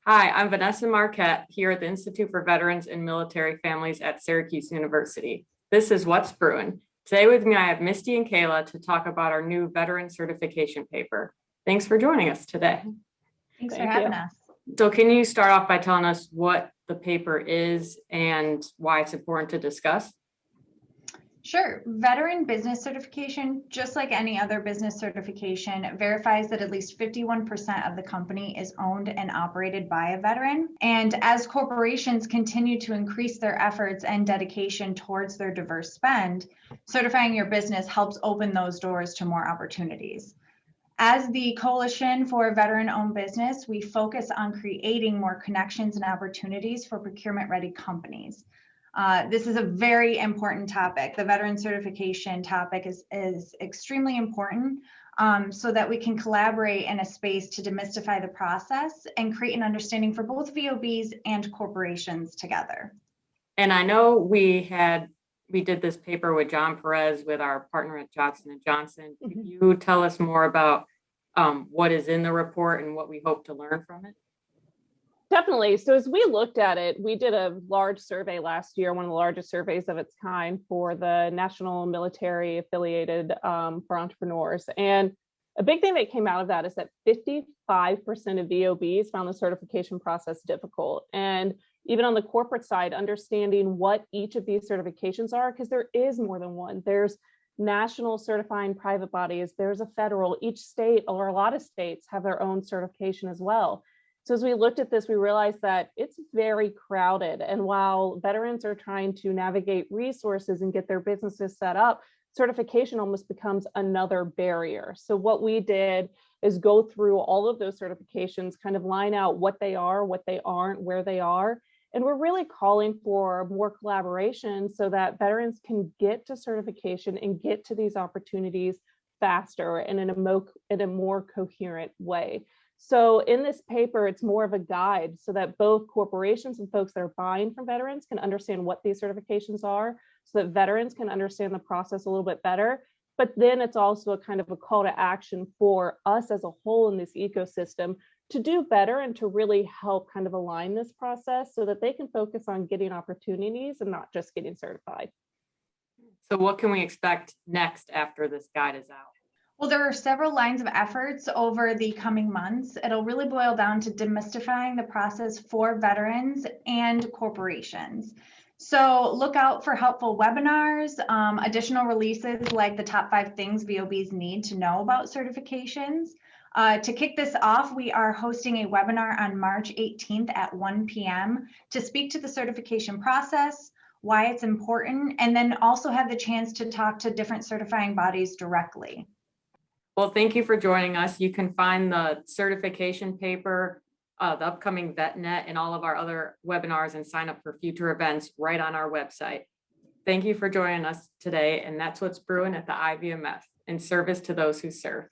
Hi, I'm Vanessa Marquette here at the Institute for Veterans and Military Families at Syracuse University. This is What's Brewin. Today with me, I have Misty and Kayla to talk about our new veteran certification paper. Thanks for joining us today. Thanks for having us. So can you start off by telling us what the paper is and why it's important to discuss? Sure. Veteran business certification, just like any other business certification, verifies that at least 51% of the company is owned and operated by a veteran. And as corporations continue to increase their efforts and dedication towards their diverse spend, certifying your business helps open those doors to more opportunities. As the Coalition for Veteran-Owned Business, we focus on creating more connections and opportunities for procurement-ready companies. This is a very important topic. The veteran certification topic is extremely important so that we can collaborate in a space to demystify the process and create an understanding for both VOBs and corporations together. And I know we did this paper with John Perez with our partner at Johnson & Johnson. Can you tell us more about what is in the report and what we hope to learn from it? Definitely. So as we looked at it, we did a large survey last year, one of the largest surveys of its kind for the National Military Affiliated for Entrepreneurs. And a big thing that came out of that is that 55% of VOBs found the certification process difficult. And even on the corporate side, understanding what each of these certifications are, because there is more than one. There's national certifying private bodies, there's a federal, each state or a lot of states have their own certification as well. So as we looked at this, we realized that it's very crowded. And while veterans are trying to navigate resources and get their businesses set up, certification almost becomes another barrier. So what we did is go through all of those certifications, kind of line out what they are, what they aren't, where they are. And we're really calling for more collaboration so that veterans can get to certification and get to these opportunities faster and in a more coherent way. So in this paper, it's more of a guide so that both corporations and folks that are buying from veterans can understand what these certifications are, so that veterans can understand the process a little bit better. But then it's also a kind of a call to action for us as a whole in this ecosystem to do better and to really help kind of align this process so that they can focus on getting opportunities and not just getting certified. So what can we expect next after this guide is out? Well, there are several lines of efforts over the coming months. It'll really boil down to demystifying the process for veterans and corporations. So look out for helpful webinars, additional releases like the top 5 things VOBs need to know about certifications. To kick this off, we are hosting a webinar on March 18th at 1 p.m. to speak to the certification process, why it's important, and then also have the chance to talk to different certifying bodies directly. Well, thank you for joining us. You can find the certification paper, the upcoming VetNet, and all of our other webinars and sign up for future events right on our website. Thank you for joining us today. And that's What's Brewin at the IVMF, in service to those who serve.